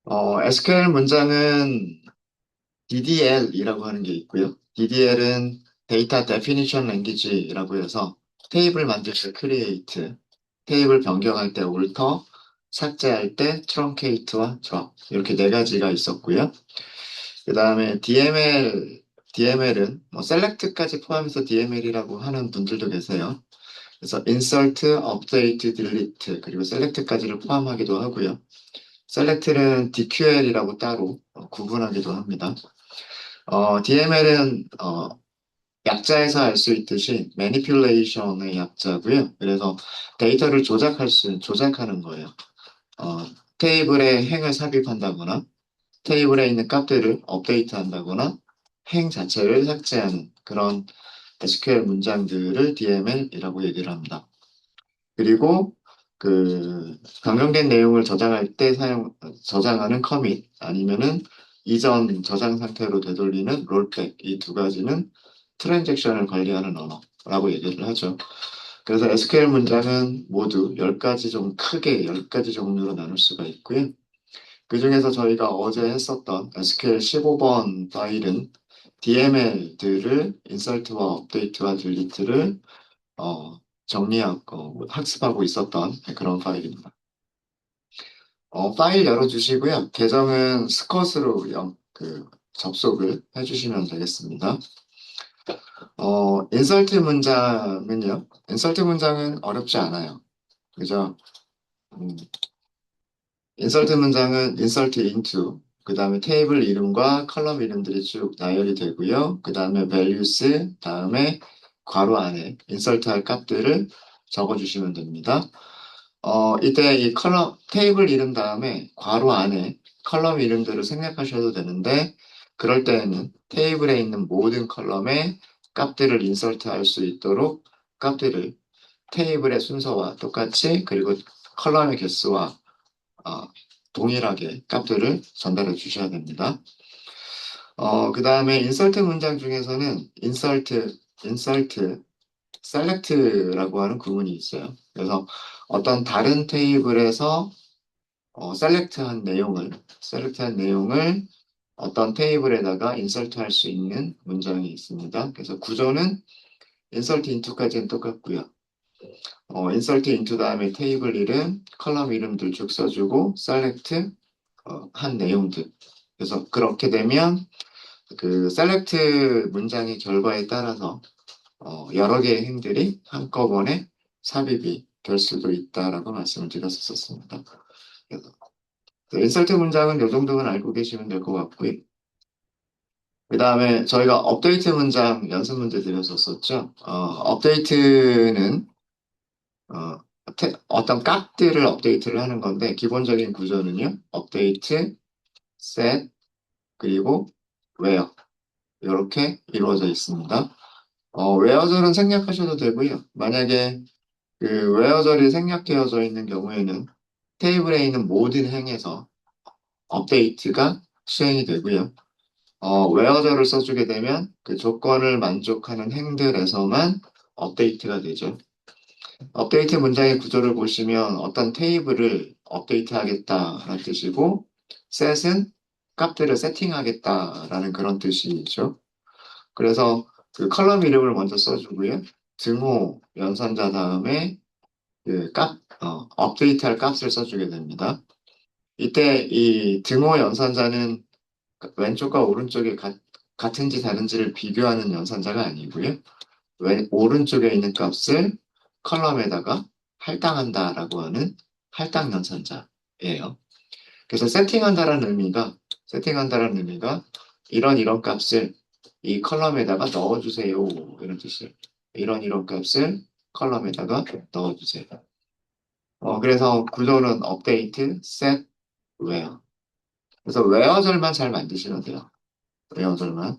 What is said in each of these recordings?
SQL 문장은 DDL이라고 하는 게 있고요. DDL은 Data Definition Language라고 해서 테이블 만들 때 create, 테이블 변경할 때 alter, 삭제할 때 truncate와 drop 이렇게 네 가지가 있었고요. 그 다음에 DML은 뭐 select까지 포함해서 DML이라고 하는 분들도 계세요. 그래서 insert, update, delete 그리고 select까지를 포함하기도 하고요. 셀렉트는 DQL이라고 따로 구분하기도 합니다. DML은 약자에서 알 수 있듯이 manipulation의 약자고요. 그래서 데이터를 조작하는 거예요. 어, 테이블에 행을 삽입한다거나 테이블에 있는 값들을 업데이트한다거나 행 자체를 삭제하는 그런 SQL 문장들을 DML이라고 얘기를 합니다. 그리고 변경된 내용을 저장할 때 저장하는 커밋 아니면은 이전 저장 상태로 되돌리는 롤백 이 두 가지는 트랜잭션을 관리하는 언어라고 얘기를 하죠. 그래서 SQL 문장은 모두 10가지 좀 크게 10가지 종류로 나눌 수가 있고요. 그중에서 저희가 어제 했었던 SQL 15번 파일은 DML들을 인설트와 업데이트와 딜리트를 어, 정리하고 학습하고 있었던 그런 파일입니다. 파일 열어주시고요. 계정은 스컷으로 접속을 해주시면 되겠습니다. 인설트 문장은 어렵지 않아요. 그죠? 음, 인설트 문장은 insert into, 그 다음에 테이블 이름과 컬럼 이름들이 쭉 나열이 되고요. 그 다음에 values, 다음에 괄호 안에 insert 할 값들을 적어주시면 됩니다. 이때 이 테이블 이름 다음에 괄호 안에 컬럼 이름들을 생략하셔도 되는데, 그럴 때에는 테이블에 있는 모든 컬럼에 값들을 인서트 할 수 있도록 값들을 테이블의 순서와 똑같이, 그리고 컬럼의 개수와 어, 동일하게 값들을 전달해 주셔야 됩니다. 그 다음에 인서트 문장 중에서는 select라고 하는 구문이 있어요. 그래서 어떤 다른 테이블에서 셀렉트한 내용을 어떤 테이블에다가 인설트 할 수 있는 문장이 있습니다. 그래서 구조는 insert into까지는 똑같고요. insert into 다음에 테이블 이름, 컬럼 이름들 쭉 써주고 select 한 내용들. 그래서 그렇게 되면 그 select 문장의 결과에 따라서 여러 개의 행들이 한꺼번에 삽입이 될 수도 있다라고 말씀을 드렸었습니다. 그래서 인설트 문장은 이 정도는 알고 계시면 될 것 같고요. 그 다음에 저희가 업데이트 문장 연습 문제 드렸었죠. 업데이트는 어, 어떤 값들을 업데이트를 하는 건데 기본적인 구조는요. 업데이트, set, 그리고 where 이렇게 이루어져 있습니다. where절은 생략하셔도 되고요. 만약에 그 where절이 생략되어져 있는 경우에는 테이블에 있는 모든 행에서 업데이트가 수행이 되고요. 웨어저를 써주게 되면 그 조건을 만족하는 행들에서만 업데이트가 되죠. 업데이트 문장의 구조를 보시면 어떤 테이블을 업데이트하겠다라는 뜻이고, set은 값들을 세팅하겠다라는 그런 뜻이죠. 그래서 그 컬럼 이름을 먼저 써주고요. 등호 연산자 다음에 업데이트할 값을 써주게 됩니다. 이때 이 등호 연산자는 왼쪽과 오른쪽이 같은지 다른지를 비교하는 연산자가 아니고요. 오른쪽에 있는 값을 컬럼에다가 할당한다라고 하는 할당 연산자예요. 그래서 세팅한다라는 의미가 이런 값을 이 컬럼에다가 넣어주세요. 이런 뜻이에요. 이런 값을 컬럼에다가 넣어주세요. 그래서 구조는 업데이트, set, where. 그래서 where절만 잘 만드시면 돼요. where절만.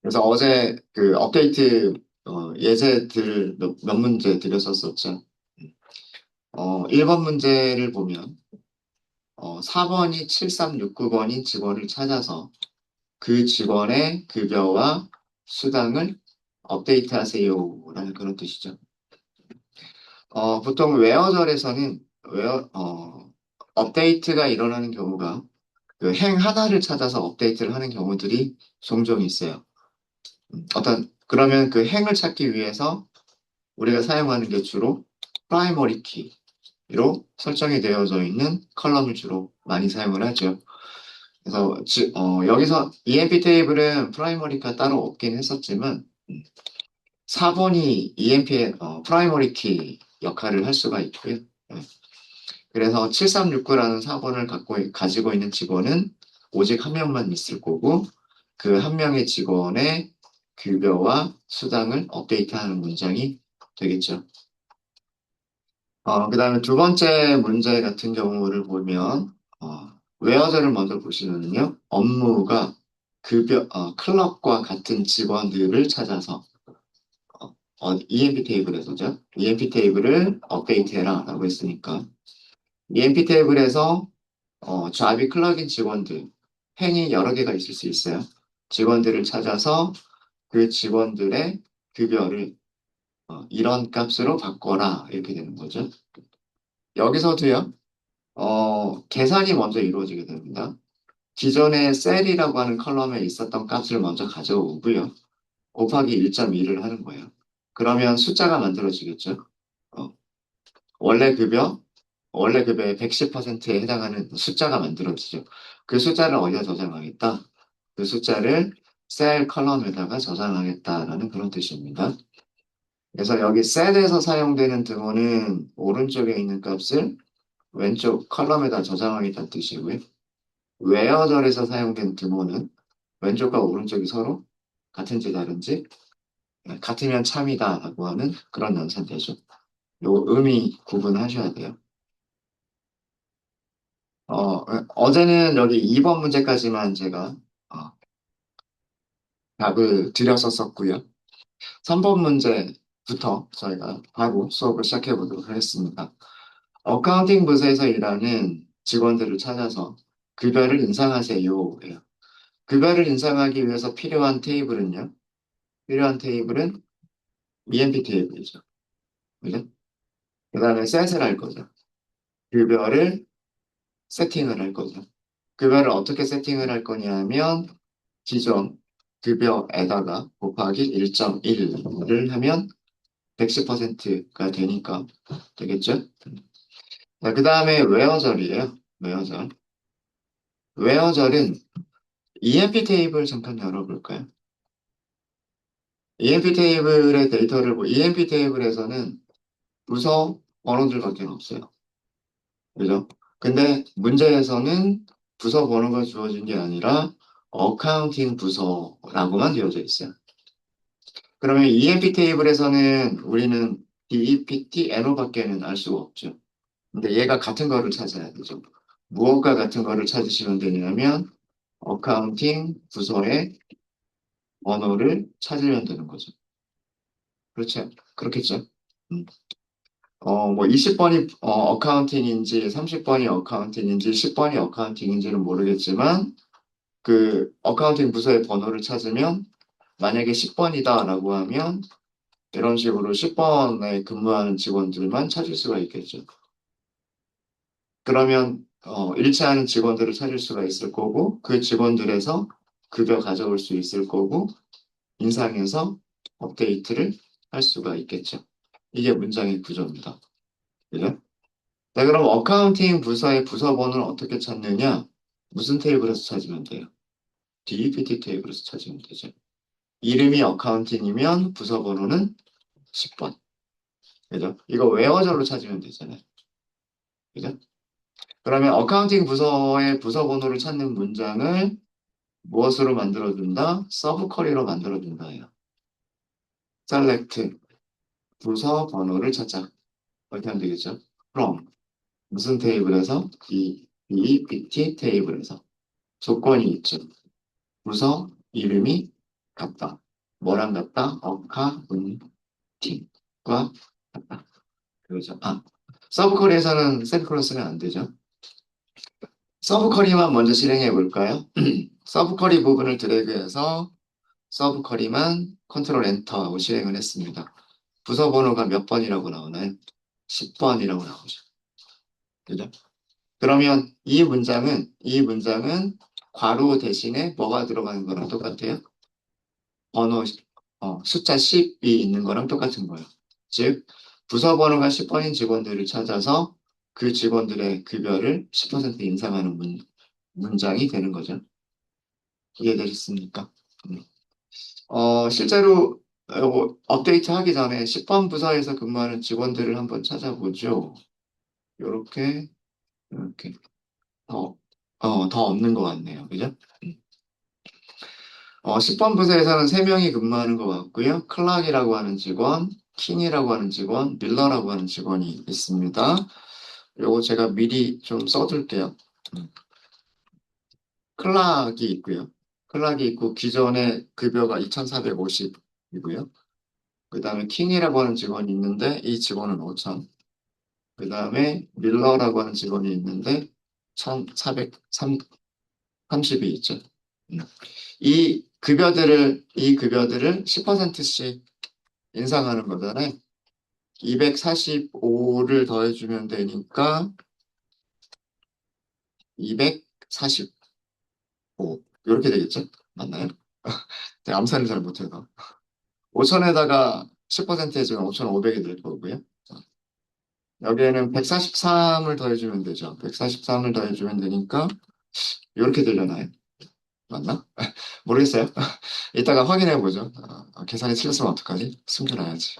그래서 어제 그 업데이트 예제들 몇 문제 드렸었었죠. 1번 문제를 보면 4번이 7369번인 직원을 찾아서 그 직원의 급여와 수당을 업데이트하세요라는 그런 뜻이죠. 보통 업데이트가 일어나는 경우가 그 행 하나를 찾아서 업데이트를 하는 경우들이 종종 있어요. 그러면 그 행을 찾기 위해서 우리가 사용하는 게 주로 프라이머리 키로 설정이 되어져 있는 컬럼을 주로 많이 사용을 하죠. 그래서 여기서 EMP 테이블은 프라이머리가 따로 없긴 했었지만 4번이 EMP의 프라이머리 키 역할을 할 수가 있고요. 네. 그래서 7369라는 4번을 가지고 있는 직원은 오직 한 명만 있을 거고 그 한 명의 직원의 급여와 수당을 업데이트하는 문장이 되겠죠. 그 다음에 두 번째 문제 같은 경우를 보면 웨어저를 먼저 보시면요. 업무가 클럽과 같은 직원들을 찾아서 EMP 테이블에서죠. EMP 테이블을 업데이트해라 라고 했으니까 EMP 테이블에서 좌비 클럭인 직원들 행이 여러 개가 있을 수 있어요. 직원들을 찾아서 그 직원들의 급여를 이런 값으로 바꿔라 이렇게 되는 거죠. 여기서도요. 계산이 먼저 이루어지게 됩니다. 기존에 셀이라고 하는 컬럼에 있었던 값을 먼저 가져오고요. 곱하기 1.2를 하는 거예요. 그러면 숫자가 만들어지겠죠. 어, 원래 급여, 원래 급여의 110%에 해당하는 숫자가 만들어지죠. 그 숫자를 어디다 저장하겠다? 그 숫자를 셀 컬럼에다가 저장하겠다라는 그런 뜻입니다. 그래서 여기 셀에서 사용되는 등호는 오른쪽에 있는 값을 왼쪽 컬럼에다 저장하겠다는 뜻이고요. 웨어절에서 사용된 등호는 왼쪽과 오른쪽이 서로 같은지 다른지 같으면 참이다라고 하는 그런 연산되죠. 요 의미 구분하셔야 돼요. 어제는 여기 2번 문제까지만 제가 어, 답을 드렸었고요. 3번 문제부터 저희가 바로 수업을 시작해 보도록 하겠습니다. 어카운팅 부서에서 일하는 직원들을 찾아서 급여를 인상하세요. 예요. 급여를 인상하기 위해서 필요한 테이블은 EMP 테이블이죠. 그죠? 그 다음에 셋을 할 거죠. 급여를 세팅을 할 거죠. 급여를 어떻게 세팅을 할 거냐면 기존 급여에다가 곱하기 1.1을 하면 110%가 되니까 되겠죠? 자, 그 다음에 웨어절이에요. 웨어절. 웨어절은 EMP 테이블 잠깐 열어볼까요? EMP 테이블의 EMP 테이블에서는 부서 번호들밖에 없어요. 그죠? 근데 문제에서는 부서 번호가 주어진 게 아니라 어카운팅 부서라고만 되어져 있어요. 그러면 EMP 테이블에서는 우리는 DEPT, NO밖에는 알 수가 없죠. 근데 얘가 같은 거를 찾아야 되죠. 무엇과 같은 거를 찾으시면 되냐면 어카운팅 부서의 번호를 찾으면 되는 거죠. 그렇죠? 그렇겠죠? 음. 뭐 20번이 어카운팅인지 30번이 어카운팅인지 10번이 어카운팅인지는 모르겠지만 그 어카운팅 부서의 번호를 찾으면 만약에 10번이다라고 하면 이런 식으로 10번에 근무하는 직원들만 찾을 수가 있겠죠. 그러면 일치하는 직원들을 찾을 수가 있을 거고 그 직원들에서 급여 가져올 수 있을 거고 인상해서 업데이트를 할 수가 있겠죠. 이게 문장의 구조입니다. 그죠? 자, 그럼 어카운팅 부서의 부서 번호를 어떻게 찾느냐? 무슨 테이블에서 찾으면 돼요? DEPT 테이블에서 찾으면 되죠. 이름이 어카운팅이면 부서 번호는 10번. 그죠? 이거 웨어절로 찾으면 되잖아요. 그죠? 그러면 어카운팅 부서의 부서 번호를 찾는 문장을 무엇으로 만들어준다? 서브 쿼리로 만들어준다예요. select 부서 번호를 찾자. 이렇게 하면 되겠죠? from 무슨 테이블에서? DEPT 테이블에서 조건이 있죠. 부서 이름이 같다. 뭐랑 같다? 어카운팅과 같다. 그렇죠. 서브 쿼리에서는 셀크로스는 안 되죠. 서브 쿼리만 먼저 실행해 볼까요? 서브 쿼리 부분을 드래그해서 서브 쿼리만 컨트롤 엔터하고 실행을 했습니다. 부서 번호가 몇 번이라고 나오나요? 10번이라고 나오죠. 그죠? 그러면 이 문장은 괄호 대신에 뭐가 들어가는 거랑 똑같아요? 번호, 숫자 10이 있는 거랑 똑같은 거예요. 즉, 부서 번호가 10번인 직원들을 찾아서 그 직원들의 급여를 10% 인상하는 문장이 되는 거죠. 이해되셨습니까? 음. 실제로 업데이트 하기 전에 10번 부서에서 근무하는 직원들을 한번 찾아보죠. 요렇게, 이렇게. 더, 더 없는 것 같네요. 그죠? 10번 부서에서는 3명이 근무하는 것 같고요. 클락이라고 하는 직원, 킹이라고 하는 직원, 밀러라고 하는 직원이 있습니다. 요거 제가 미리 좀 써둘게요. 음, 클락이 있고요. 클락이 있고 기존의 급여가 2,450이고요. 그 다음에 킹이라고 하는 직원이 있는데 이 직원은 5,000. 그 다음에 밀러라고 하는 직원이 있는데 1,430이 있죠. 음. 이 급여들을 10%씩 인상하는 거잖아요. 245를 더해주면 되니까 245. 이렇게 되겠죠? 맞나요? 제가 암산을 잘 못해서. 5천에다가 10% 해주면 5,500이 될 거고요. 여기에는 143을 더해주면 되죠. 143을 더해주면 되니까 이렇게 되려나요? 맞나? 모르겠어요. 이따가 확인해 보죠. 계산이 틀렸으면 어떡하지? 숨겨놔야지.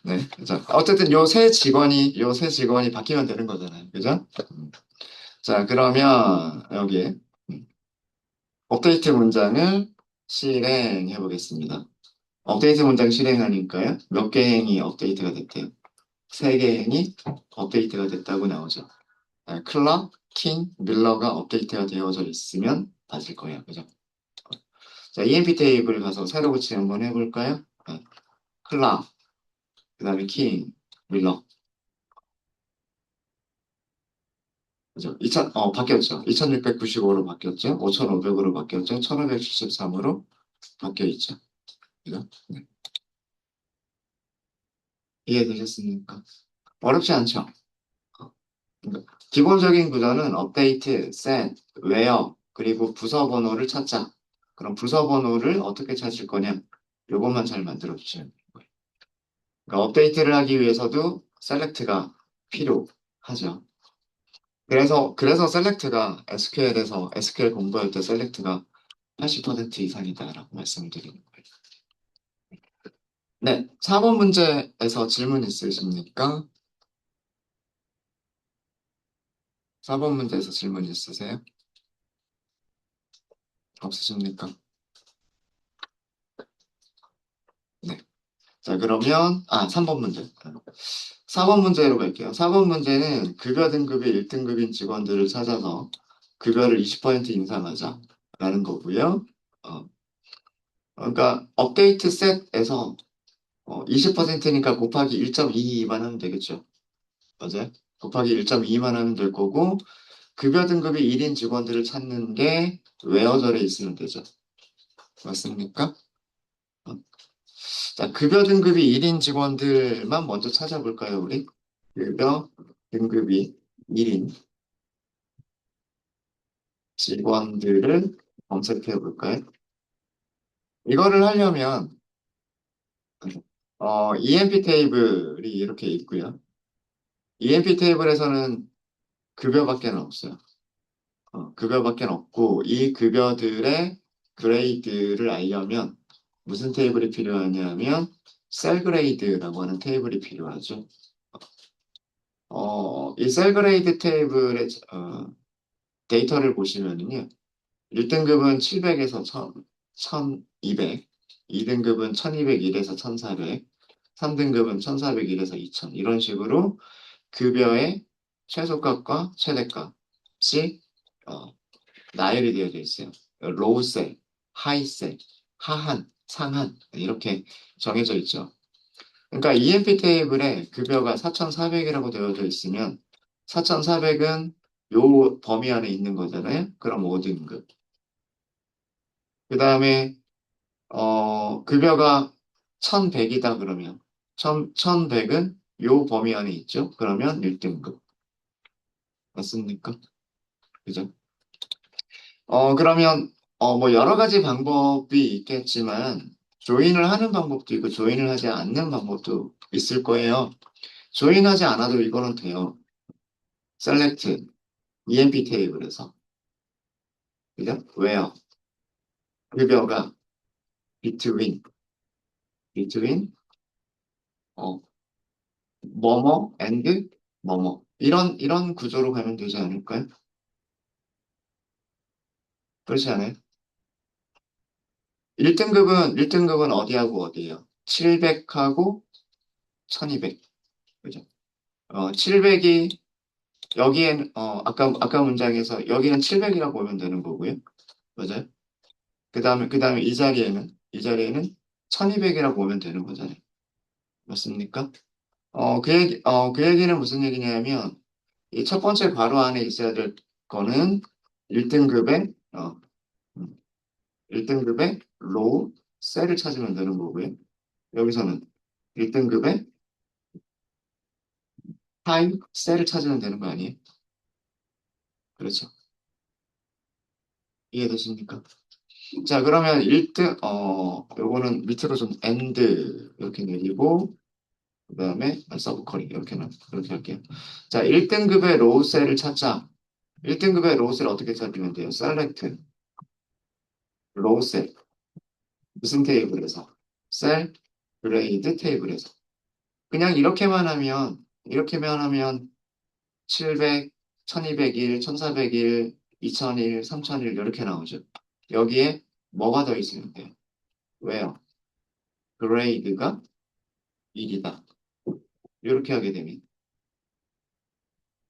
네. 자, 어쨌든 요 세 직원이 바뀌면 되는 거잖아요. 그죠? 자, 그러면 여기에 업데이트 문장을 실행해 보겠습니다. 업데이트 문장 실행하니까요. 몇 개 행이 업데이트가 됐대요. 3개 행이 업데이트가 됐다고 나오죠. 클락, 킹, 밀러가 업데이트가 되어져 있으면 맞을 거예요. 그죠? 자, EMP 테이블 가서 새로 고치 한번 해볼까요? 클락, 그 다음에 킹, 밀러. 그죠? 바뀌었죠. 2695로 바뀌었죠. 5500으로 바뀌었죠. 1573으로 바뀌어 있죠. 그죠? 네. 이해되셨습니까? 어렵지 않죠? 그러니까 기본적인 구조는 업데이트, set, where, 그리고 부서 번호를 찾자. 그럼 부서 번호를 어떻게 찾을 거냐? 요것만 잘 만들어 주시면 돼요. 그러니까 업데이트를 하기 위해서도 select가 필요하죠. 그래서 select가 SQL 공부할 때 select가 80% 이상이다라고 말씀을 드리는 거예요. 네, 4번 문제에서 질문 있으십니까? 4번 문제에서 질문 있으세요? 없으십니까? 네. 자, 그러면, 3번 문제. 4번 문제로 갈게요. 4번 문제는 급여 등급이 1등급인 직원들을 찾아서 급여를 20% 인상하자라는 거고요. 어, 그러니까 업데이트 셋에서 20%니까 곱하기 1.22만 하면 되겠죠. 맞아요? 곱하기 1.2만 하면 될 거고, 급여 등급이 1인 직원들을 찾는 게 웨어절에 있으면 되죠. 맞습니까? 어, 자, 급여 등급이 1인 직원들만 먼저 찾아볼까요, 우리? 급여 등급이 1인 직원들을 검색해 볼까요? 이거를 하려면, EMP 테이블이 이렇게 있고요. EMP 테이블에서는 급여밖에 없어요. 급여밖에 없고, 이 급여들의 그레이드를 알려면 무슨 테이블이 필요하냐면, 셀 그레이드라고 하는 테이블이 필요하죠. 이 셀 그레이드 테이블의 데이터를 보시면은요, 1등급은 700에서 1200, 2등급은 1201에서 1400, 3등급은 1401에서 2000, 이런 식으로 급여의 최소값과 최대값이 어, 나열이 되어져 있어요. 로우 셀, 하이 셀, 하한, 상한 이렇게 정해져 있죠. 그러니까 EMP 테이블에 급여가 4,400이라고 되어져 있으면 4,400은 요 범위 안에 있는 거잖아요. 그럼 5등급. 그 다음에 급여가 1,100이다 그러면 1,100은 요 범위 안에 있죠? 그러면 1등급. 맞습니까? 그죠? 그러면, 뭐, 여러 가지 방법이 있겠지만, 조인을 하는 방법도 있고, 조인을 하지 않는 방법도 있을 거예요. 조인하지 않아도 이거는 돼요. select, EMP 테이블에서. 그죠? where, 급여가 between, 어, 뭐뭐, and, 뭐뭐. 이런 구조로 가면 되지 않을까요? 그렇지 않아요? 1등급은 어디하고 어디예요? 700하고 1200. 그죠? 700이, 여기엔, 아까 문장에서 여기는 700이라고 보면 되는 거고요. 맞아요? 그 다음에 이 자리에는 1200이라고 보면 되는 거잖아요. 맞습니까? 그 얘기는 무슨 얘기냐면, 이 첫 번째 괄호 안에 있어야 될 거는 1등급의, 1등급의 로우 셀을 찾으면 되는 거고요. 여기서는 1등급의 하이 셀을 찾으면 되는 거 아니에요? 그렇죠. 이해되십니까? 자, 그러면 1등, 요거는 밑으로 좀 엔드 이렇게 내리고, 그 다음에 서브커리 이렇게 할게요. 자, 1등급의 로우 셀을 찾자. 1등급의 로우 셀 어떻게 찾으면 돼요? select 로우 셀. 무슨 테이블에서? 셀 그레이드 테이블에서. 그냥 이렇게만 하면 700, 1201, 1401, 2001, 3001 이렇게 나오죠. 여기에 뭐가 더 있으면 돼요? 왜요? 그레이드가 1이다. 이렇게 하게 되면,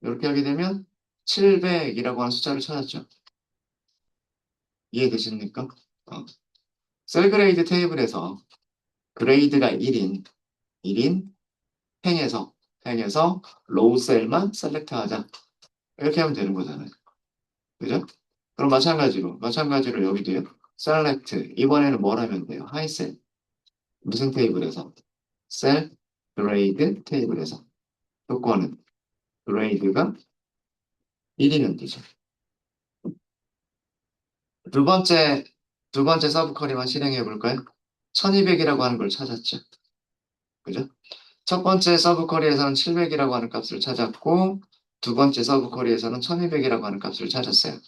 이렇게 하게 되면 700이라고 하는 숫자를 찾았죠. 이해되십니까? 어. 셀 그레이드 테이블에서 그레이드가 1인 행에서 로우 셀만 셀렉트 하자. 이렇게 하면 되는 거잖아요. 그죠? 그럼 마찬가지로 여기도요. 셀렉트. 이번에는 뭘 하면 돼요? 하이셀. 무슨 테이블에서? 셀 그레이드 테이블에서. 조건은 그레이드가 1이면 되죠. 두 번째, 두 번째 서브 쿼리만 실행해 볼까요? 1200이라고 하는 걸 찾았죠. 그죠? 첫 번째 서브 쿼리에서는 700이라고 하는 값을 찾았고, 두 번째 서브 쿼리에서는 1200이라고 하는 값을 찾았어요.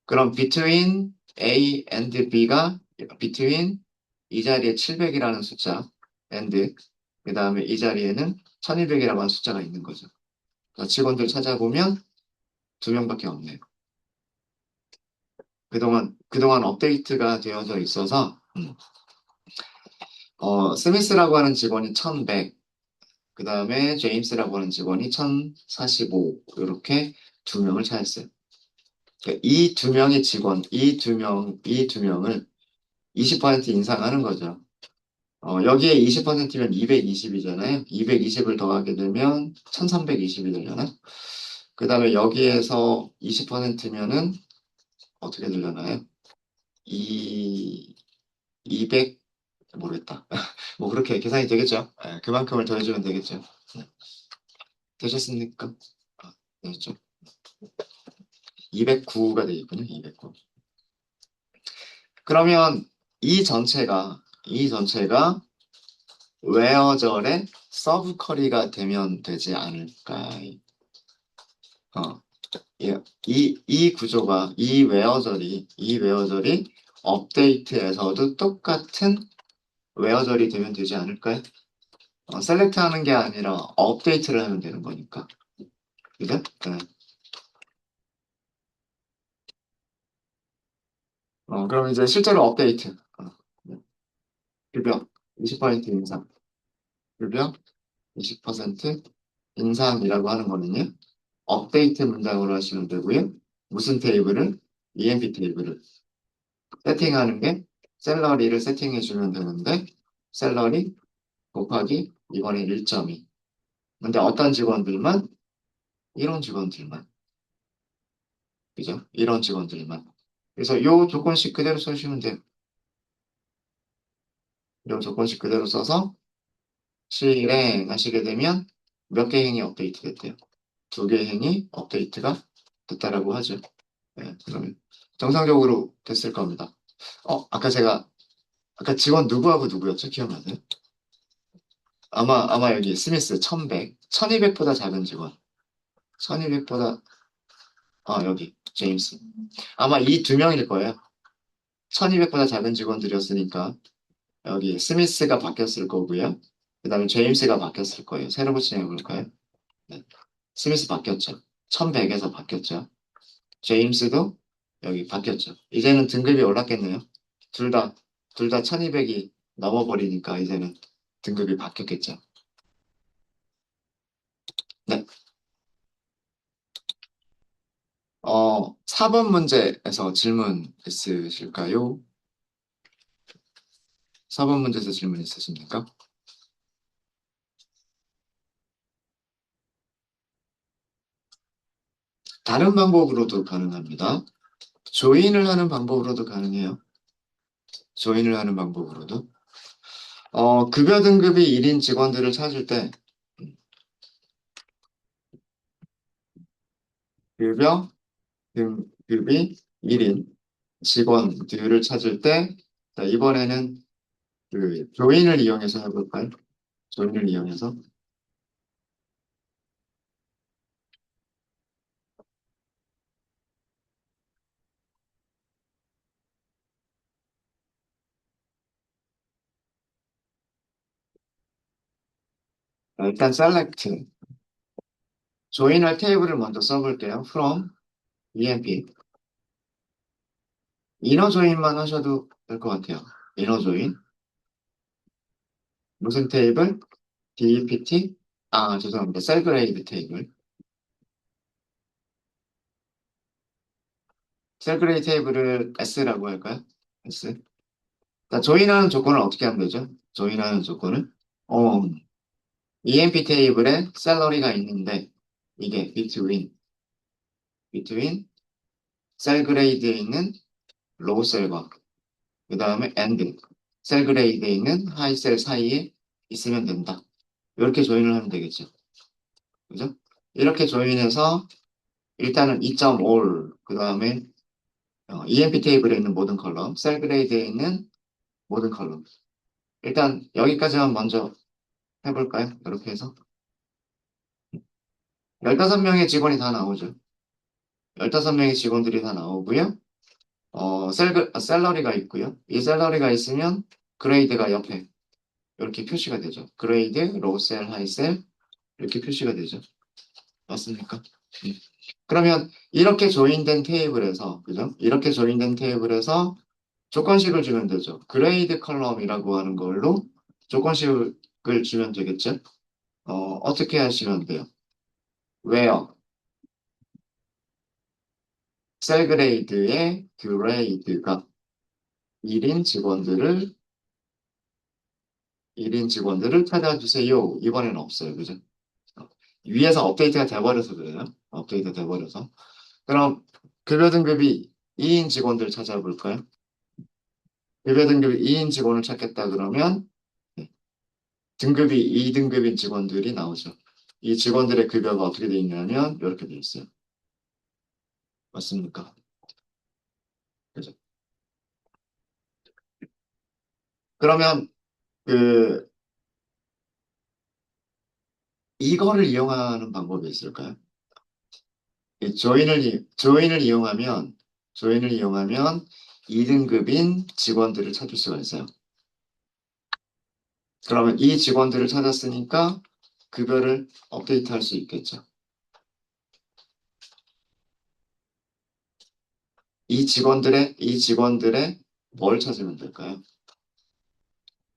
그럼 between A and B가 between 이 자리에 700이라는 숫자 and 그 다음에 이 자리에는 1200이라고 하는 숫자가 있는 거죠. 직원들 찾아보면 두 명밖에 없네요. 그동안 업데이트가 되어져 있어서 스미스라고 하는 직원이 1100, 그 다음에 제임스라고 하는 직원이 1045 이렇게 두 명을 찾았어요. 그러니까 이 두 명의 직원, 이 두 명을 20% 인상하는 거죠. 여기에 20%면 220이잖아요. 220을 더하게 되면 1320이 되려나? 그 다음에 여기에서 20%면은 어떻게 되려나요? 200, 모르겠다. 뭐 그렇게 계산이 되겠죠. 그만큼을 더해주면 되겠죠. 네. 되셨습니까? 되셨죠? 209가 되겠군요. 209. 그러면 이 전체가 웨어절의 서브 커리가 되면 되지 않을까요? 어, 예. 이 구조가, 이 웨어절이 업데이트에서도 똑같은 웨어절이 되면 되지 않을까요? 셀렉트 하는 게 아니라 업데이트를 하면 되는 거니까. 그죠? 네. 그럼 이제 실제로 업데이트. 네. 급여 20% 인상. 급여 20% 인상이라고 하는 거는요. 업데이트 문장으로 하시면 되고요. 무슨 테이블을? EMP 테이블을. 세팅하는 게 샐러리를 세팅해 주면 되는데 샐러리 곱하기 이번에 1.2. 근데 어떤 직원들만? 이런 직원들만. 그죠? 이런 직원들만. 그래서 요 조건식 그대로 써주시면 돼요. 요 조건식 그대로 써서 실행하시게 되면 몇 개 행이 업데이트 됐대요. 두 개 행이 업데이트가 됐다라고 하죠. 네, 그러면 정상적으로 됐을 겁니다. 아까 직원 누구하고 누구였죠? 기억나세요? 아마 여기 스미스 1100, 1200보다 작은 직원. 1200보다, 여기, 제임스. 아마 이 두 명일 거예요. 1200보다 작은 직원들이었으니까, 여기 스미스가 바뀌었을 거고요. 그 다음에 제임스가 바뀌었을 거예요. 새로 붙인 해볼까요? 네. 스미스 바뀌었죠. 1100에서 바뀌었죠. 제임스도 여기 바뀌었죠. 이제는 등급이 올랐겠네요. 둘 다, 둘 다 1200이 넘어버리니까 이제는 등급이 바뀌었겠죠. 네. 4번 문제에서 질문 있으실까요? 4번 문제에서 질문 있으십니까? 다른 방법으로도 가능합니다. 조인을 하는 방법으로도 가능해요. 조인을 하는 방법으로도. 급여 등급이 1인 직원들을 찾을 때, 급여 등급이 1인 직원들을 찾을 때, 자, 이번에는 그 조인을 이용해서 해볼까요? 조인을 이용해서. 일단 select, 조인할 테이블을 먼저 써볼게요. from emp. 이너 조인만 하셔도 될 것 같아요. 이너 조인. 무슨 테이블? DPT? 죄송합니다. 셀그레이드 테이블. 셀그레이드 테이블을 S라고 할까요? S. 자, 조인하는 조건을 어떻게 하면 되죠? 조인하는 조건을? 어, EMP 테이블에 셀러리가 있는데, 이게 between 셀그레이드에 있는 로우 셀과, 그 다음에 and 셀그레이드에 있는 하이 셀 사이에 있으면 된다. 이렇게 조인을 하면 되겠죠. 그죠? 이렇게 조인해서 일단은 2.all, 그 다음에 EMP 테이블에 있는 모든 컬럼, 셀 그레이드에 있는 모든 컬럼. 일단 여기까지만 먼저 해볼까요? 이렇게 해서 15명의 직원이 다 나오죠. 15명의 직원들이 다 나오고요. 셀러리가 있고요. 이 셀러리가 있으면 그레이드가 옆에 이렇게 표시가 되죠. 그레이드, 로우 셀, 하이 셀 이렇게 표시가 되죠. 맞습니까? 음. 그러면 이렇게 조인된 테이블에서, 그죠? 이렇게 조인된 테이블에서 조건식을 주면 되죠. 그레이드 컬럼이라고 하는 걸로 조건식을 주면 되겠죠. 어떻게 하시면 돼요? where 셀 그레이드의 그레이드가 1인 직원들을 1인 직원들을 찾아주세요. 이번에는 없어요. 그죠? 어, 위에서 업데이트가 돼버려서 그래요. 업데이트 돼버려서. 그럼 급여 등급이 2인 직원들 찾아볼까요? 급여 등급이 2인 직원을 찾겠다 그러면 네, 등급이 2등급인 직원들이 나오죠. 이 직원들의 급여가 어떻게 돼 있냐면 이렇게 돼 있어요. 맞습니까? 그죠? 그러면 그 이거를 이용하는 방법이 있을까요? 이 조인을 이용하면 2등급인 직원들을 찾을 수가 있어요. 그러면 이 직원들을 찾았으니까 급여를 업데이트할 수 있겠죠. 이 직원들의 뭘 찾으면 될까요?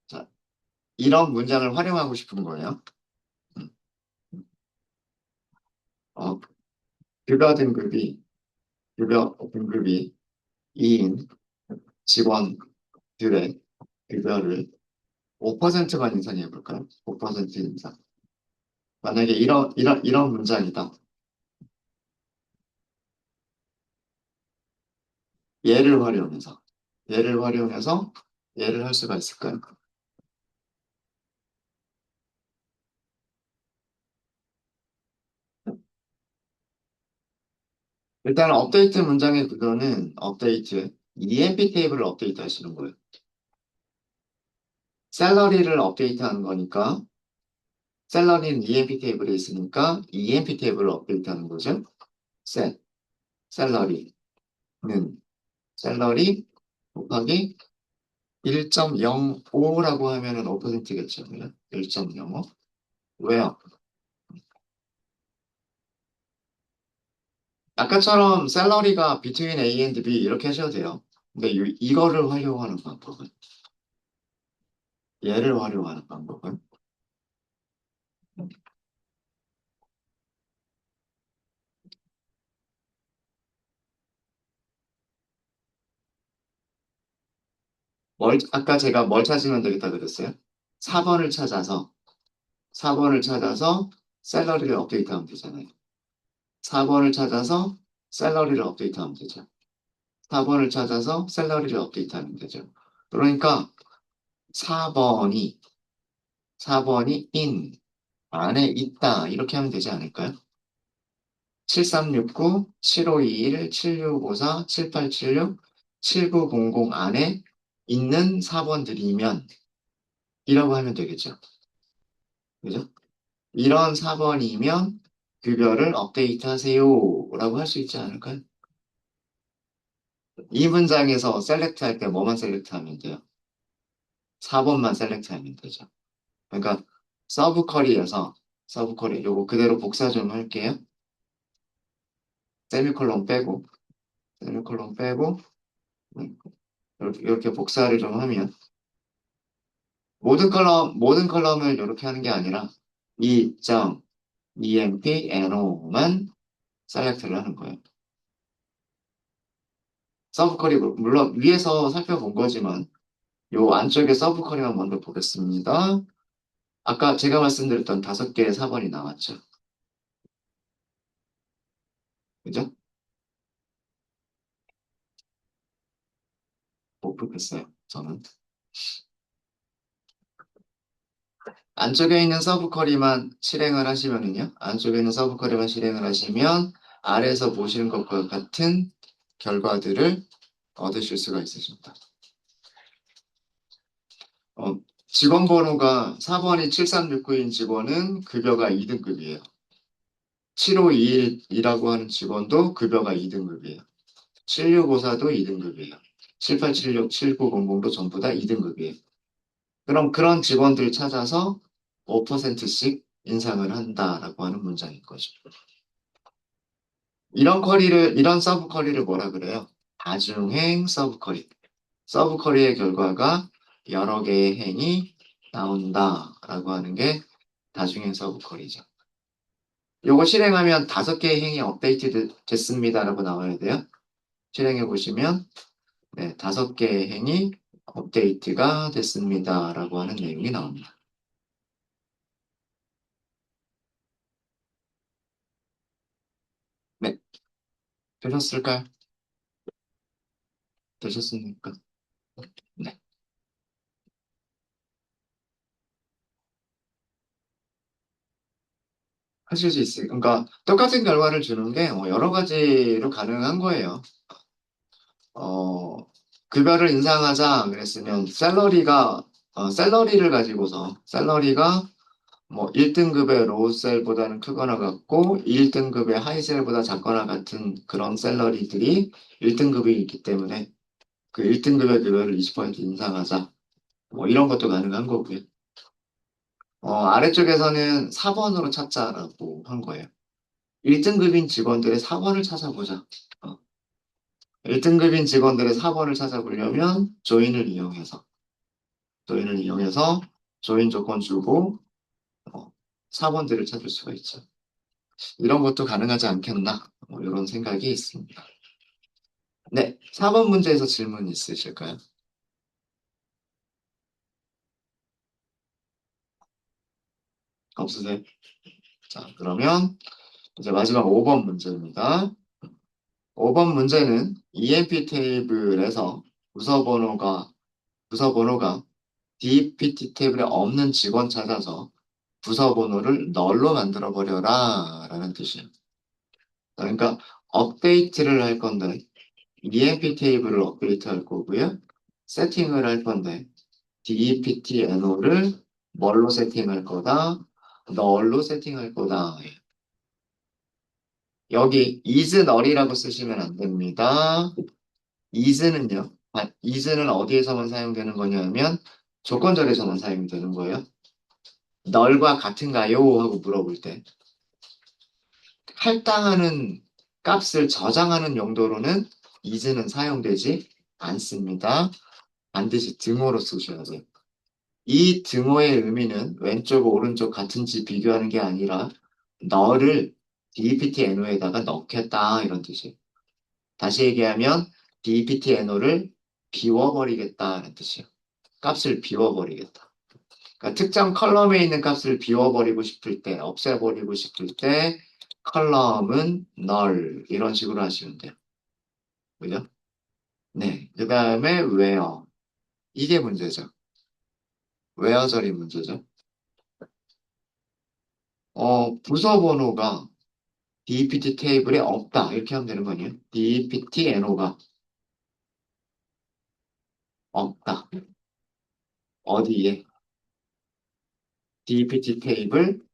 자, 이런 문장을 활용하고 싶은 거예요. 음, 어, 급여 등급이, 급여 등급이 2인 직원들의 급여를 5%만 인상해 볼까요? 5% 인상. 만약에 이런 문장이다. 얘를 활용해서, 얘를 활용해서 얘를 할 수가 있을까요? 일단 업데이트 문장의 구조는 업데이트, EMP 테이블을 업데이트 하시는 거예요. 샐러리를 업데이트하는 거니까 샐러리는 EMP 테이블에 있으니까 EMP 테이블을 업데이트하는 거죠. 셋, 샐러리는 샐러리 곱하기 1.05라고 하면은 5%겠죠. 1.05. 왜요? 아까처럼 샐러리가 between A and B 이렇게 하셔도 돼요. 근데 이거를 활용하는 방법은 얘를 활용하는 방법은 아까 제가 뭘 찾으면 되겠다 그랬어요? 4번을 찾아서 4번을 찾아서 샐러리를 업데이트하면 되잖아요. 4번을 찾아서 샐러리를 업데이트하면 되죠. 4번을 찾아서 샐러리를 업데이트하면 되죠. 그러니까 4번이 4번이 in 안에 있다 이렇게 하면 되지 않을까요? 7369, 7521, 7654, 7876, 7900 안에 있는 4번들이면 이라고 하면 되겠죠. 그죠? 이런 4번이면 급여를 업데이트 하세요 라고 할 수 있지 않을까요? 이 문장에서 셀렉트 할 때 뭐만 셀렉트 하면 돼요? 4번만 셀렉트 하면 되죠. 그러니까 서브 쿼리에서 서브 쿼리 요거 그대로 복사 좀 할게요. 세미콜론 빼고 세미콜론 빼고 음, 이렇게 복사를 좀 하면 모든 컬럼을 이렇게 하는 게 아니라 E.empNO만 셀렉트를 하는 거예요. 서브 쿼리 물론 위에서 살펴본 거지만 요 안쪽에 서브 쿼리만 먼저 보겠습니다. 아까 제가 말씀드렸던 5개의 4번이 나왔죠. 그죠? 못 보겠어요. 저는. 안쪽에 있는 서브 쿼리만 실행을 하시면은요. 안쪽에 있는 서브 쿼리만 실행을 하시면 아래에서 보시는 것과 같은 결과들을 얻으실 수가 있으십니다. 어, 직원 번호가 4번이 7369인 직원은 급여가 2등급이에요. 7521이라고 하는 직원도 급여가 2등급이에요. 7654도 2등급이에요. 7876, 7900도 전부 다 2등급이에요. 그럼 그런 직원들 찾아서 5%씩 인상을 한다라고 하는 문장인 거죠. 이런 서브 쿼리를 뭐라 그래요? 다중행 서브 쿼리. 서브 쿼리의 결과가 여러 개의 행이 나온다라고 하는 게 다중행 서브 쿼리죠. 요거 실행하면 5개의 행이 업데이트 됐습니다라고 나와야 돼요. 실행해 보시면 네, 5개의 행이 업데이트가 됐습니다라고 하는 내용이 나옵니다. 네, 되셨을까요? 되셨습니까? 네. 하실 수 있어요. 그러니까 똑같은 결과를 주는 게 여러 가지로 가능한 거예요. 어, 급여를 인상하자 그랬으면 샐러리를 가지고서 샐러리가 뭐 1등급의 로우셀보다는 크거나 같고 1등급의 하이셀보다 작거나 같은 그런 샐러리들이 1등급이 있기 때문에 그 1등급의 급여를 20% 인상하자. 뭐 이런 것도 가능한 거고요. 아래쪽에서는 4번으로 찾자라고 한 거예요. 1등급인 직원들의 4번을 찾아보자. 1등급인 직원들의 4번을 찾아보려면 조인을 이용해서 조인 조건 주고 4번들을 찾을 수가 있죠. 이런 것도 가능하지 않겠나? 이런 생각이 있습니다. 네, 4번 문제에서 질문 있으실까요? 없으세요? 자, 그러면 이제 마지막 5번 문제입니다. 5번 문제는 EMP 테이블에서 부서 번호가 DPT 테이블에 없는 직원 찾아서 부서 번호를 널로 만들어 버려라 라는 뜻이에요. 그러니까 업데이트를 할 건데, EMP 테이블을 업데이트 할 거고요. 세팅을 할 건데, DEPT NO를 뭘로 세팅할 거다? 널로 세팅할 거다. 여기 is null이라고 쓰시면 안 됩니다. is는 어디에서만 사용되는 거냐면 조건절에서만 사용되는 거예요. null과 같은가요? 하고 물어볼 때 할당하는 값을 저장하는 용도로는 is는 사용되지 않습니다. 반드시 등호로 쓰셔야 돼요. 이 등호의 의미는 왼쪽, 오른쪽 같은지 비교하는 게 아니라 너를 DPT NO에다가 넣겠다 이런 뜻이에요. 다시 얘기하면 DPT NO를 비워버리겠다는 뜻이에요. 값을 비워버리겠다. 그러니까 특정 컬럼에 있는 값을 비워버리고 싶을 때, 없애버리고 싶을 때 컬럼은 null 이런 식으로 하시면 돼요. 그죠? 네. 그 다음에 where. 이게 문제죠. where절이 문제죠. 부서 번호가 DPT 테이블에 없다. 이렇게 하면 되는 거 아니에요? DPT NO가 없다. 어디에? DPT 테이블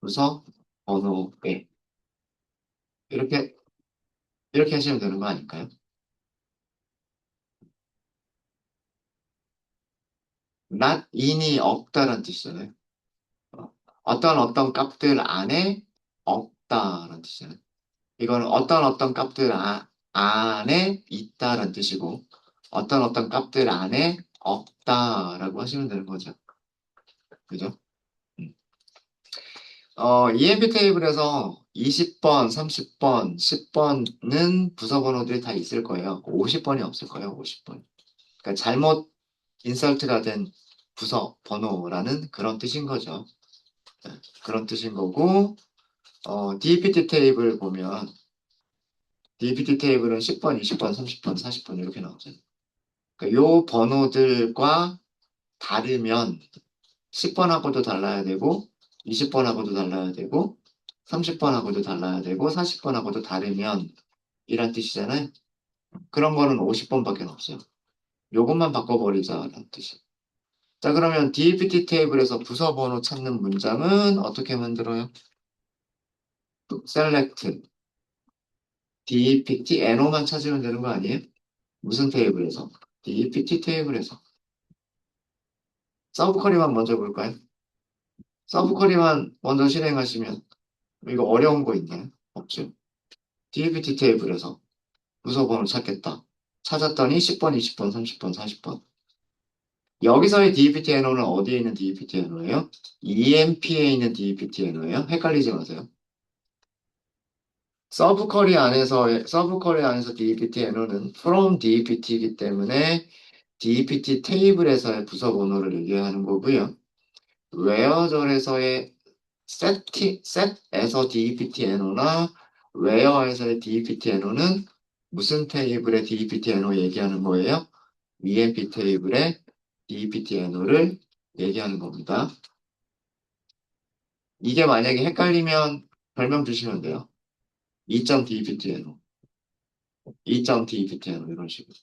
부서 번호에. 이렇게, 이렇게 하시면 되는 거 아닐까요? not in이 없다라는 뜻이잖아요. 어떤 값들 안에 없다라는 뜻이잖아요. 이거는 어떤 값들 안에 있다라는 뜻이고, 어떤 값들 안에 없다라고 하시면 되는 거죠. 그죠? 음. EMP 테이블에서 20번, 30번, 10번은 부서 번호들이 다 있을 거예요. 50번이 없을 거예요, 50번. 그러니까 잘못 인설트가 된 부서 번호라는 그런 뜻인 거죠. 네, 그런 뜻인 거고, DPT 테이블 보면, DPT 테이블은 10번, 20번, 30번, 40번 이렇게 나오잖아요. 그러니까 요 번호들과 다르면 10번하고도 달라야 되고, 20번하고도 달라야 되고, 30번하고도 달라야 되고, 40번하고도 다르면 이란 뜻이잖아요. 그런 거는 50번밖에 없어요. 요것만 바꿔버리자라는 뜻이에요. 자, 그러면 DPT 테이블에서 부서 번호 찾는 문장은 어떻게 만들어요? select DPT NO만 찾으면 되는 거 아니에요? 무슨 테이블에서? DPT 테이블에서. 서브 쿼리만 먼저 볼까요? 서브 쿼리만 먼저 실행하시면 이거 어려운 거 있나요? 없죠. DPT 테이블에서 부서 번호 찾겠다. 찾았더니 10번, 20번, 30번, 40번. 여기서의 DPT NO는 어디에 있는 DPT NO예요? EMP에 있는 DPT NO예요? 헷갈리지 마세요. 서브 쿼리 안에서 DPT NO는 from DPT이기 때문에 DPT 테이블에서의 부서 번호를 얘기하는 거고요. where절에서의 set에서 DPT NO나 where에서의 DPT NO는 무슨 테이블의 DPT NO 얘기하는 거예요? EMP 테이블의 DPT NO를 얘기하는 겁니다. 이게 만약에 헷갈리면 별명 주시면 돼요. 2.DPT NO, 2.DPT NO 이런 식으로.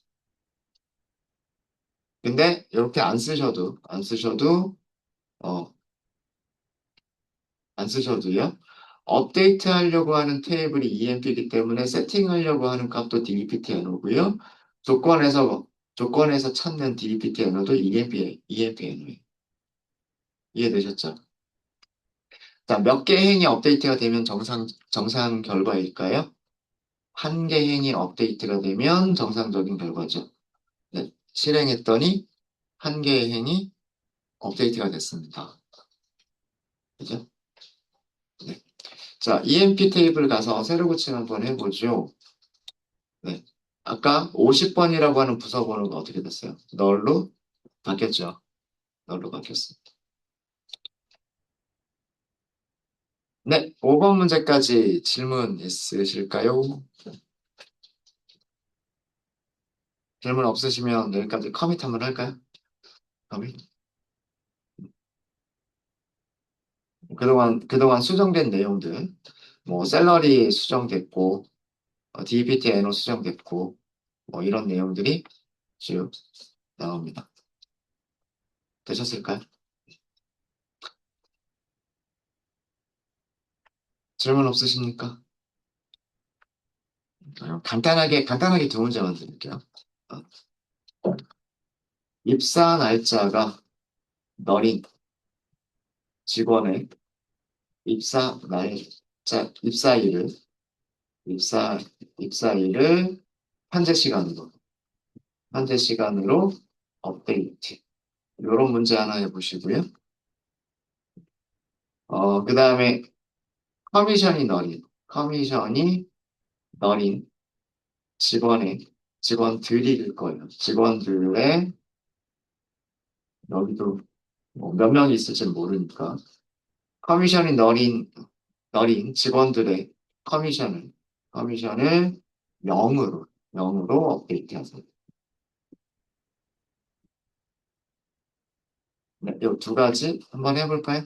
근데 이렇게 어, 안 쓰셔도요. 업데이트 하려고 하는 테이블이 EMP이기 때문에 세팅하려고 하는 값도 DPT NO고요. 조건에서 찾는 DPT NO도 EMP NO예요. 이해되셨죠? 자, 몇 개 행이 업데이트가 되면 정상 결과일까요? 한 개 행이 업데이트가 되면 정상적인 결과죠. 네, 실행했더니 한 개의 행이 업데이트가 됐습니다. 그죠? 네. 자, EMP 테이블 가서 세로 고침 한번 해보죠. 네. 아까 50번이라고 하는 부서 번호가 어떻게 됐어요? 널로 바뀌었죠. 널로 바뀌었습니다. 네, 5번 문제까지 질문 있으실까요? 질문 없으시면 여기까지 커밋 한번 할까요? 커밋. 그동안 수정된 내용들, 뭐, 샐러리 수정됐고, DBT NO 수정됐고, 뭐 이런 내용들이 쭉 나옵니다. 되셨을까요? 질문 없으십니까? 간단하게 두 문제만 드릴게요. 어, 입사 날짜가 너린 직원의 입사 날짜, 입사, 입사일을 현재 시간으로, 현재 시간으로 업데이트. 이런 문제 하나 해보시고요. 그 다음에 커미션이 너린 직원들일 거예요. 직원들의, 여기도 뭐몇 명이 있을지는 모르니까. 커미션이 너린 직원들의 커미션을 0으로 업데이트 하세요. 네, 이 두 가지 한번 해볼까요?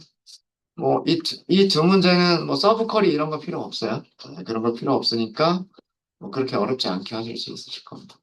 뭐, 이 두 문제는 뭐 서브 쿼리 이런 거 필요 없어요. 그런 거 필요 없으니까 뭐 그렇게 어렵지 않게 하실 수 있으실 겁니다.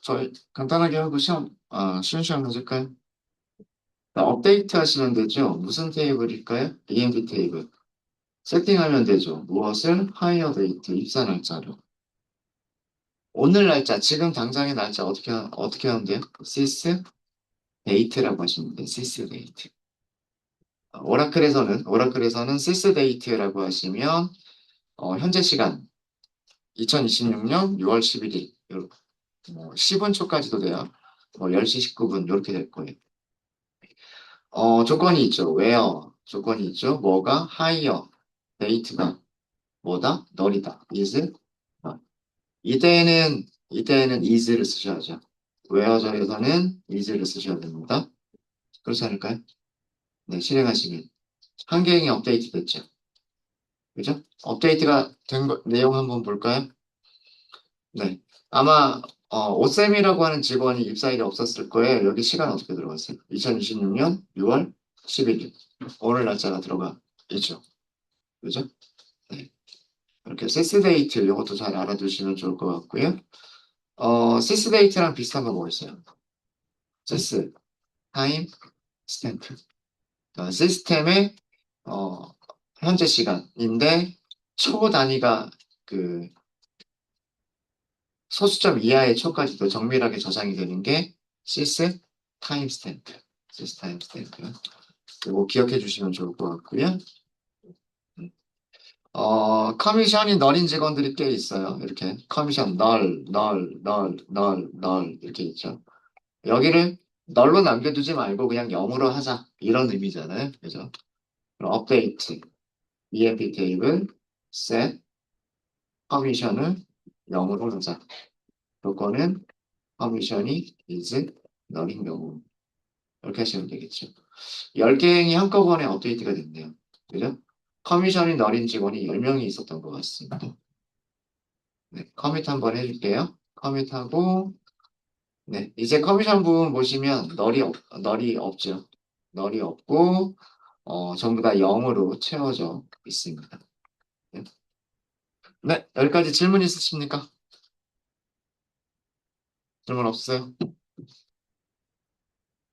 저희 간단하게 하고 쉬운 시험 가질까요? 업데이트 하시면 되죠. 무슨 테이블일까요? EMP 테이블. 세팅하면 되죠. 무엇을? 하이어 데이트, 입사 날짜로. 오늘 날짜, 지금 당장의 날짜 어떻게 하면 돼요? sys 데이트라고 하시면 돼요. sys 데이트. 오라클에서는 sys 데이트라고 하시면, 현재 시간, 2026년 6월 11일, 10분 초까지도 돼요. 뭐 10시 19분, 이렇게 될 거예요. 조건이 있죠. where, 조건이 있죠. 뭐가? higher, date가 뭐다? 널이다. is, 이때에는 is를 쓰셔야죠. where절에서는 is를 쓰셔야 됩니다. 그렇지 않을까요? 네, 실행하시면. 한 개행이 업데이트 됐죠. 그죠? 업데이트가 된 내용 한번 볼까요? 네. 아마, 오쌤이라고 하는 직원이 입사일이 없었을 거예요. 여기 시간 어떻게 들어갔어요? 2026년 6월 11일. 오늘 날짜가 들어가 있죠. 그죠? 네. 이렇게 세스데이트 이것도 잘 알아두시면 좋을 것 같고요. 시스데이트랑 비슷한 거 뭐 있어요? 시스, 타임, 스탬프. 그러니까 시스템의 어, 현재 시간인데 초 단위가 그 소수점 이하의 초까지도 정밀하게 저장이 되는 게 시스 타임 스탬프. 시스 타임 스탬프. 이거 기억해 주시면 좋을 것 같고요. 커미션이 널인 직원들이 꽤 있어요. 이렇게 커미션 널 이렇게 있죠. 여기를 널로 남겨두지 말고 그냥 0으로 하자. 이런 의미잖아요. 그죠? 그럼 업데이트, EMP 테이블, set, 커미션을 0으로 하자. 요거는 커미션이 is 널인 경우. 이렇게 하시면 되겠죠. 10개 행이 한꺼번에 업데이트가 됐네요. 그죠? 커미션이 널인 직원이 10명이 있었던 것 같습니다. 네, 커밋 한번 해줄게요. 커밋하고, 네, 이제 커미션 부분 보시면 널이 없죠. 널이 없고, 전부 다 0으로 채워져 있습니다. 네, 네, 여기까지 질문 있으십니까? 질문 없어요?